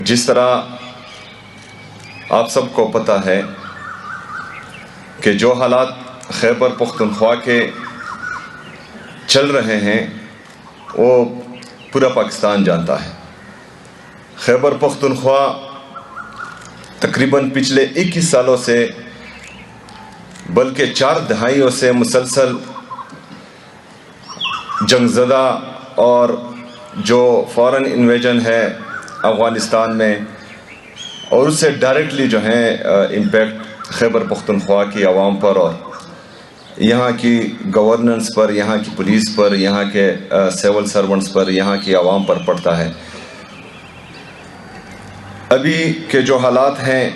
جس طرح آپ سب کو پتہ ہے کہ جو حالات خیبر پختونخوا کے چل رہے ہیں وہ پورا پاکستان جانتا ہے۔ خیبر پختونخوا تقریباً پچھلے 21 سالوں سے بلکہ 4 دہائیوں سے مسلسل جنگ زدہ اور جو فورن انویژن ہے افغانستان میں، اور اس سے ڈائریکٹلی جو ہے امپیکٹ خیبر پختونخوا کی عوام پر اور یہاں کی گورننس پر، یہاں کی پولیس پر، یہاں کے سول سرونٹس پر، یہاں کی عوام پر پڑتا ہے۔ ابھی کے جو حالات ہیں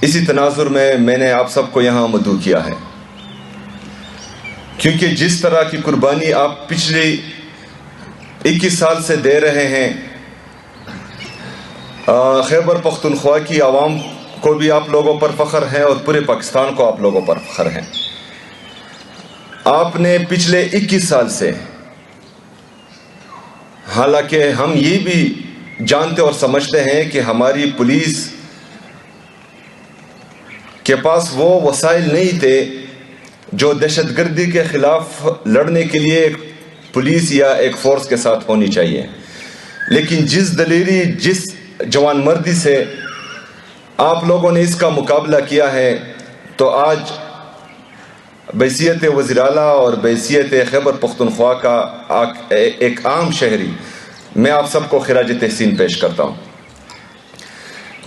اسی تناظر میں نے آپ سب کو یہاں مدعو کیا ہے، کیونکہ جس طرح کی قربانی آپ پچھلی 21 سال سے دے رہے ہیں، خیبر پختونخوا کی عوام کو بھی آپ لوگوں پر فخر ہے اور پورے پاکستان کو آپ لوگوں پر فخر ہے۔ آپ نے پچھلے 21 سال سے، حالانکہ ہم یہ بھی جانتے اور سمجھتے ہیں کہ ہماری پولیس کے پاس وہ وسائل نہیں تھے جو دہشت گردی کے خلاف لڑنے کے لیے ایک پولیس یا ایک فورس کے ساتھ ہونی چاہیے، لیکن جس دلیری، جس جوان مردی سے آپ لوگوں نے اس کا مقابلہ کیا ہے، تو آج بحیثیت وزیر اعلیٰ اور بحیثیت خیبر پختونخوا کا ایک عام شہری میں آپ سب کو خراج تحسین پیش کرتا ہوں۔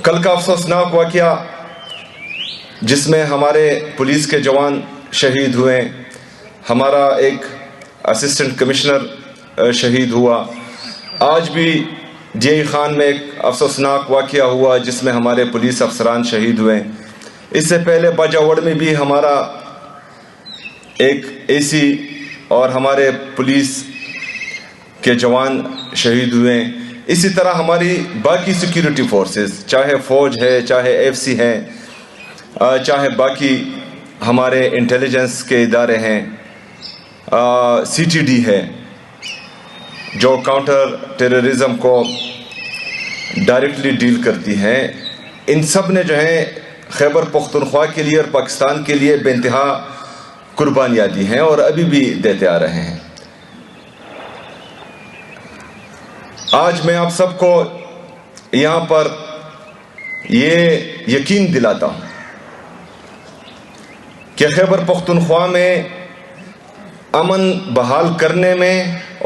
کل کا افسوسناک واقعہ جس میں ہمارے پولیس کے جوان شہید ہوئے، ہمارا ایک اسسٹنٹ کمشنر شہید ہوا، آج بھی جے ای خان میں ایک افسوسناک واقعہ ہوا جس میں ہمارے پولیس افسران شہید ہوئے۔ اس سے پہلے باجاوڑ میں بھی ہمارا ایک اے سی اور ہمارے پولیس کے جوان شہید ہوئے۔ اسی طرح ہماری باقی سیکیورٹی فورسز، چاہے فوج ہے، چاہے ایف سی ہے، چاہے باقی ہمارے انٹیلیجنس کے ادارے ہیں، سی ٹی ڈی ہے جو کاؤنٹر ٹیررزم کو ڈائریکٹلی ڈیل کرتی ہے، ان سب نے جو ہے خیبر پختونخوا کے لیے اور پاکستان کے لیے بے انتہا قربانیاں دی ہیں اور ابھی بھی دیتے آ رہے ہیں۔ آج میں آپ سب کو یہاں پر یہ یقین دلاتا ہوں کہ خیبر پختونخوا میں امن بحال کرنے میں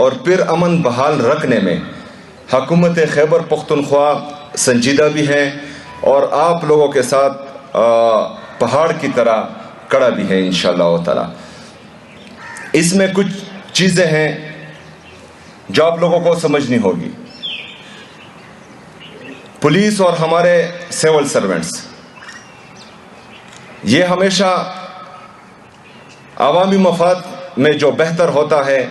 اور پھر امن بحال رکھنے میں حکومت خیبر پختونخوا سنجیدہ بھی ہے اور آپ لوگوں کے ساتھ پہاڑ کی طرح کڑا بھی ہے انشاءاللہ تعالی۔ اس میں کچھ چیزیں ہیں جو آپ لوگوں کو سمجھنی ہوگی۔ پولیس اور ہمارے سول سرونٹس یہ ہمیشہ عوامی مفاد میں جو بہتر ہوتا ہے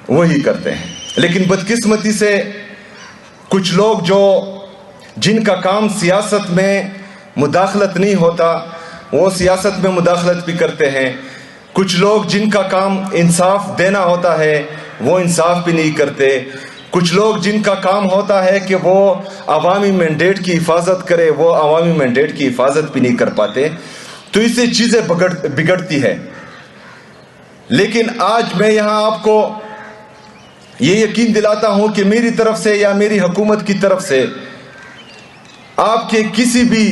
وہی کرتے ہیں، لیکن بدقسمتی سے کچھ لوگ جن کا کام سیاست میں مداخلت نہیں ہوتا وہ سیاست میں مداخلت بھی کرتے ہیں، کچھ لوگ جن کا کام انصاف دینا ہوتا ہے وہ انصاف بھی نہیں کرتے، کچھ لوگ جن کا کام ہوتا ہے کہ وہ عوامی مینڈیٹ کی حفاظت کرے وہ عوامی مینڈیٹ کی حفاظت بھی نہیں کر پاتے، تو اس سے چیزیں بگڑتی ہے۔ لیکن آج میں یہاں آپ کو یہ یقین دلاتا ہوں کہ میری طرف سے یا میری حکومت کی طرف سے آپ کے کسی بھی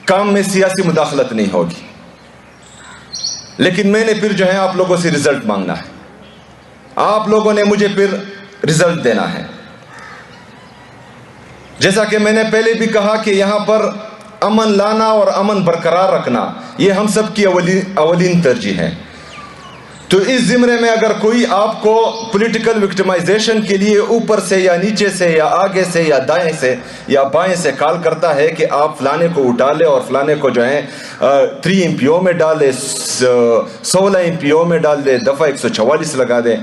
کام میں سیاسی مداخلت نہیں ہوگی، لیکن میں نے پھر جو ہے آپ لوگوں سے رزلٹ مانگنا ہے، آپ لوگوں نے مجھے پھر رزلٹ دینا ہے۔ جیسا کہ میں نے پہلے بھی کہا کہ یہاں پر امن لانا اور امن برقرار رکھنا یہ ہم سب کی اولین ترجیح ہے۔ تو اس زمرے میں اگر کوئی آپ کو پولیٹیکل وکٹمائزیشن کے لیے اوپر سے یا نیچے سے یا آگے سے یا دائیں سے یا بائیں سے کال کرتا ہے کہ آپ فلانے کو اٹھا لے اور فلانے کو جو ہے 3 MPO میں ڈال دے، 16 MPO میں ڈال دے، دفعہ 144 لگا دے،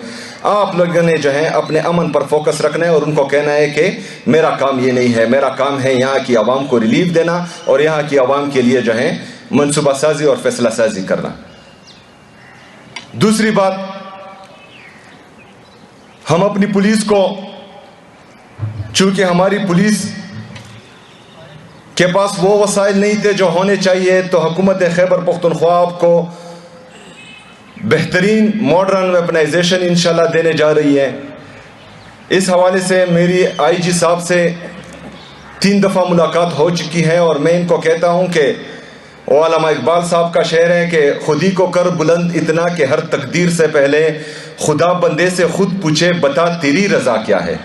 آپ لوگوں نے جو ہے اپنے امن پر فوکس رکھنا ہے اور ان کو کہنا ہے کہ میرا کام یہ نہیں ہے، میرا کام ہے یہاں کی عوام کو ریلیف دینا اور یہاں کی عوام کے لیے جو ہے منصوبہ سازی اور فیصلہ سازی کرنا۔ دوسری بات، ہم اپنی پولیس کو چونکہ ہماری پولیس کے پاس وہ وسائل نہیں تھے جو ہونے چاہیے، تو حکومت خیبر پختونخوا آپ کو بہترین ماڈرن ویپنائزیشن انشاءاللہ دینے جا رہی ہے۔ اس حوالے سے میری آئی جی صاحب سے 3 دفعہ ملاقات ہو چکی ہے، اور میں ان کو کہتا ہوں کہ وہ علامہ اقبال صاحب کا شعر ہے کہ خودی کو کر بلند اتنا کہ ہر تقدیر سے پہلے خدا بندے سے خود پوچھے بتا تیری رضا کیا ہے۔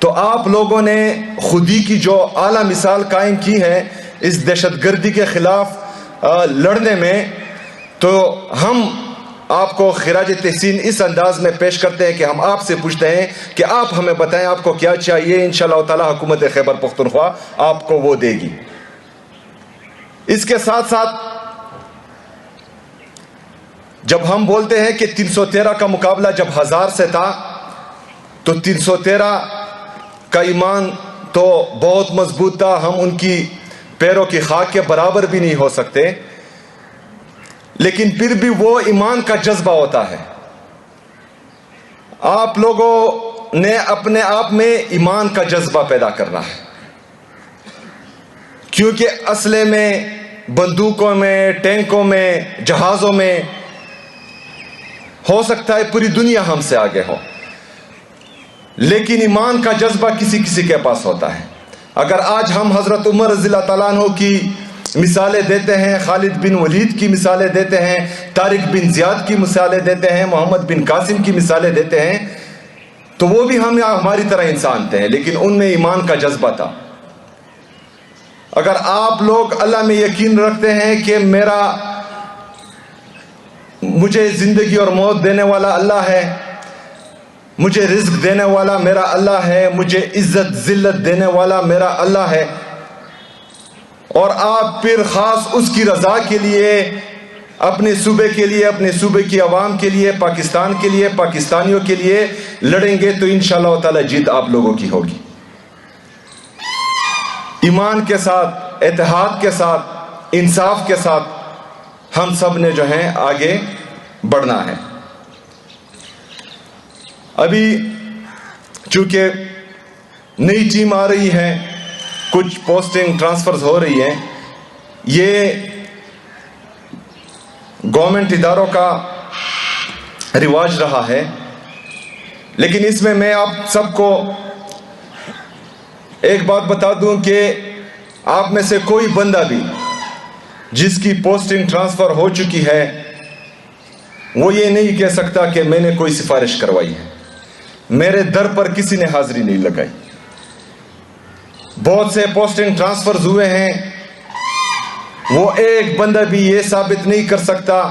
تو آپ لوگوں نے خودی کی جو اعلیٰ مثال قائم کی ہے اس دہشت گردی کے خلاف لڑنے میں، تو ہم آپ کو خراج تحسین اس انداز میں پیش کرتے ہیں کہ ہم آپ سے پوچھتے ہیں کہ آپ ہمیں بتائیں آپ کو کیا چاہیے، انشاءاللہ تعالی حکومت خیبر پختونخوا آپ کو وہ دے گی۔ اس کے ساتھ ساتھ جب ہم بولتے ہیں کہ 313 کا مقابلہ جب 1000 سے تھا، تو 313 کا ایمان تو بہت مضبوط تھا، ہم ان کی پیروں کی خاک کے برابر بھی نہیں ہو سکتے، لیکن پھر بھی وہ ایمان کا جذبہ ہوتا ہے۔ آپ لوگوں نے اپنے آپ میں ایمان کا جذبہ پیدا کرنا ہے، کیونکہ اسلحے میں، بندوقوں میں، ٹینکوں میں، جہازوں میں ہو سکتا ہے پوری دنیا ہم سے آگے ہو، لیکن ایمان کا جذبہ کسی کسی کے پاس ہوتا ہے۔ اگر آج ہم حضرت عمر رضی اللہ تعالیٰ عنہ کی مثالیں دیتے ہیں، خالد بن ولید کی مثالیں دیتے ہیں، طارق بن زیاد کی مثالیں دیتے ہیں، محمد بن قاسم کی مثالیں دیتے ہیں، تو وہ بھی ہماری طرح انسان تھے، لیکن ان میں ایمان کا جذبہ تھا۔ اگر آپ لوگ اللہ میں یقین رکھتے ہیں کہ مجھے زندگی اور موت دینے والا اللہ ہے، مجھے رزق دینے والا میرا اللہ ہے، مجھے عزت ذلت دینے والا میرا اللہ ہے، اور آپ پھر خاص اس کی رضا کے لیے، اپنے صوبے کے لیے، اپنے صوبے کی عوام کے لیے، پاکستان کے لیے، پاکستانیوں کے لیے لڑیں گے، تو انشاءاللہ تعالی جیت آپ لوگوں کی ہوگی۔ ایمان کے ساتھ، اتحاد کے ساتھ، انصاف کے ساتھ ہم سب نے جو ہے آگے بڑھنا ہے۔ ابھی چونکہ نئی ٹیم آ رہی ہے، کچھ پوسٹنگ ٹرانسفرز ہو رہی ہیں، یہ گورنمنٹ اداروں کا رواج رہا ہے، لیکن اس میں آپ سب کو ایک بات بتا دوں کہ آپ میں سے کوئی بندہ بھی جس کی پوسٹنگ ٹرانسفر ہو چکی ہے وہ یہ نہیں کہہ سکتا کہ میں نے کوئی سفارش کروائی ہے، میرے در پر کسی نے حاضری نہیں لگائی۔ بہت سے پوسٹنگ ٹرانسفرز ہوئے ہیں، وہ ایک بندہ بھی یہ ثابت نہیں کر سکتا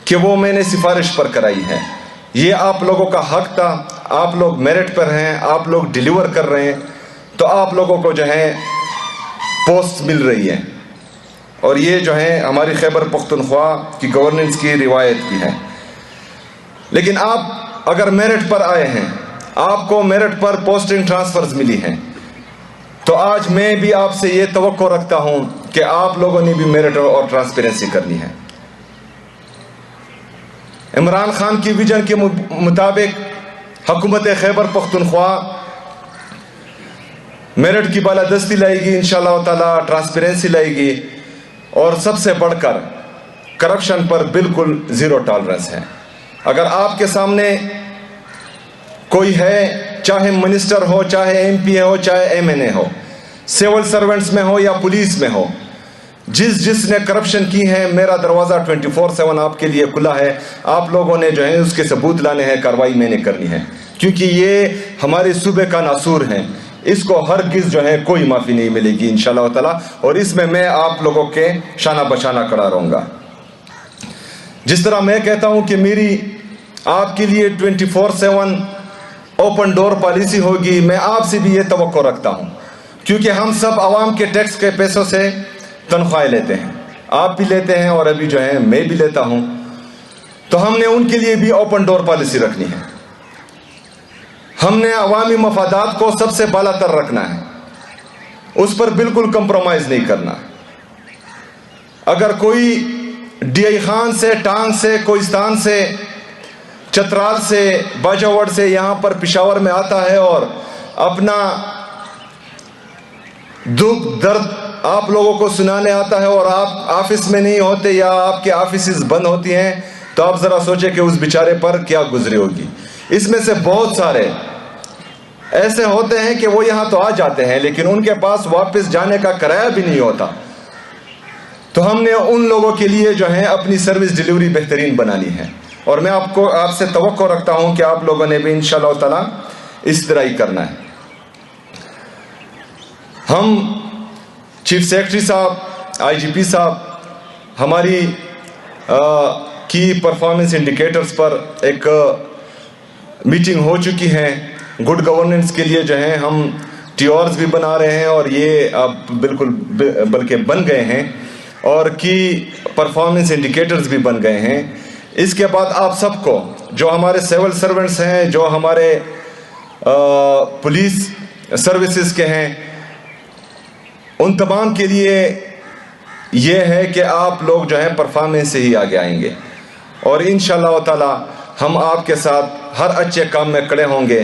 کہ وہ میں نے سفارش پر کرائی ہے۔ یہ آپ لوگوں کا حق تھا، آپ لوگ میرٹ پر ہیں، آپ لوگ ڈیلیور کر رہے ہیں، تو آپ لوگوں کو جو ہے پوسٹ مل رہی ہے، اور یہ جو ہے ہماری خیبر پختونخوا کی گورننس کی روایت بھی ہے۔ لیکن آپ اگر میرٹ پر آئے ہیں، آپ کو میرٹ پر پوسٹنگ ٹرانسفرز ملی ہیں، تو آج میں بھی آپ سے یہ توقع رکھتا ہوں کہ آپ لوگوں نے بھی میرٹ اور ٹرانسپیرنسی کرنی ہے۔ عمران خان کی ویژن کے مطابق حکومت خیبر پختونخوا میرٹ کی بالادستی لائے گی، انشاءاللہ تعالی ٹرانسپیرنسی لائے گی، اور سب سے بڑھ کر کرپشن پر بالکل زیرو ٹالرنس ہے۔ اگر آپ کے سامنے کوئی ہے، چاہے منسٹر ہو، چاہے ایم پی ہو، چاہے ایم این اے ہو، سول سرونٹس میں ہو یا پولیس میں ہو، جس نے کرپشن کی ہے، میرا دروازہ 24/7 آپ کے لیے کھلا ہے۔ آپ لوگوں نے جو ہے اس کے ثبوت لانے ہیں، کارروائی میں نے کرنی ہے، کیونکہ یہ ہمارے صوبے کا ناصور ہے، اس کو ہرگز جو ہے کوئی معافی نہیں ملے گی انشاءاللہ تعالی، اور اس میں آپ لوگوں کے شانہ بشانہ کھڑا رہوں گا۔ جس طرح میں کہتا ہوں کہ میری آپ کے لیے 24/7 اوپن ڈور پالیسی ہوگی، میں آپ سے بھی یہ توقع رکھتا ہوں، کیونکہ ہم سب عوام کے ٹیکس کے پیسوں سے تنخواہیں لیتے ہیں، آپ بھی لیتے ہیں، اور ابھی جو ہے میں بھی لیتا ہوں، تو ہم نے ان کے لیے بھی اوپن ڈور پالیسی رکھنی ہے۔ ہم نے عوامی مفادات کو سب سے بالا تر رکھنا ہے، اس پر بالکل کمپرومائز نہیں کرنا۔ اگر کوئی ڈی آئی خان سے، ٹانگ سے، کوہستان سے، چترال سے، باجاوڑ سے یہاں پر پشاور میں آتا ہے اور اپنا دکھ درد آپ لوگوں کو سنانے آتا ہے اور آپ آفس میں نہیں ہوتے یا آپ کے آفیسز بند ہوتی ہیں تو آپ ذرا سوچیں کہ اس بیچارے پر کیا گزری ہوگی. اس میں سے بہت سارے ایسے ہوتے ہیں کہ وہ یہاں تو آ جاتے ہیں لیکن ان کے پاس واپس جانے کا کرایہ بھی نہیں ہوتا. تو ہم نے ان لوگوں کے لیے جو ہے اپنی سروس ڈیلیوری بہترین بنانی ہے اور میں آپ سے توقع رکھتا ہوں کہ آپ لوگوں نے بھی انشاءاللہ تعالی اس طرح ہی کرنا ہے. ہم چیف سیکرٹری صاحب، آئی جی پی صاحب ہماری کی پرفارمنس انڈیکیٹرز پر ایک میٹنگ ہو چکی ہے. گڈ گورننس کے لیے جو ہے ہم ٹی آرز بھی بنا رہے ہیں اور یہ اب بالکل بلکہ بن گئے ہیں اور کی پرفارمنس انڈیکیٹرز بھی بن گئے ہیں. اس کے بعد آپ سب کو جو ہمارے سول سرونٹس ہیں، جو ہمارے پولیس سروسز کے ہیں، ان تمام کے لیے یہ ہے کہ آپ لوگ جو ہیں پرفارمنس سے ہی آگے آئیں گے اور انشاءاللہ تعالی ہم آپ کے ساتھ ہر اچھے کام میں کھڑے ہوں گے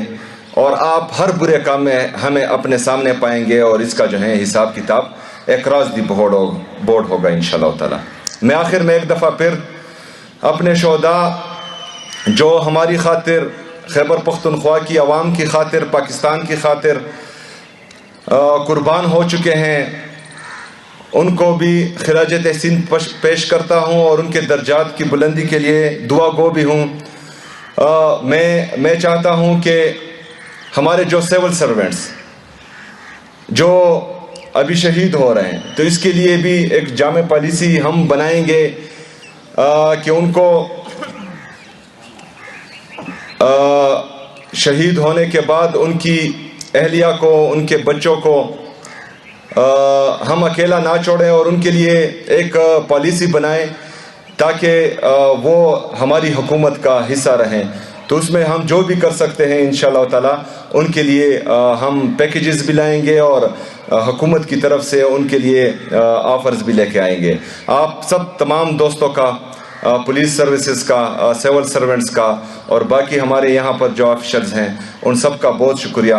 اور آپ ہر برے کام میں ہمیں اپنے سامنے پائیں گے اور اس کا جو ہے حساب کتاب اکراس دی بورڈ ہوگا انشاءاللہ تعالی. میں آخر میں ایک دفعہ پھر اپنے شہداء جو ہماری خاطر، خیبر پختونخوا کی عوام کی خاطر، پاکستان کی خاطر قربان ہو چکے ہیں، ان کو بھی خراج تحسین پیش کرتا ہوں اور ان کے درجات کی بلندی کے لیے دعا گو بھی ہوں. میں چاہتا ہوں کہ ہمارے جو سول سرونٹس جو ابھی شہید ہو رہے ہیں تو اس کے لیے بھی ایک جامع پالیسی ہم بنائیں گے کہ ان کو شہید ہونے کے بعد ان کی اہلیہ کو، ان کے بچوں کو ہم اکیلا نہ چھوڑیں اور ان کے لیے ایک پالیسی بنائیں تاکہ وہ ہماری حکومت کا حصہ رہیں. تو اس میں ہم جو بھی کر سکتے ہیں انشاءاللہ تعالی ان کے لیے ہم پیکیجز بھی لائیں گے اور حکومت کی طرف سے ان کے لیے آفرز بھی لے کے آئیں گے. آپ سب تمام دوستوں کا، پولیس سروسز کا، سول سرونٹس کا اور باقی ہمارے یہاں پر جو آفیشلز ہیں ان سب کا بہت شکریہ.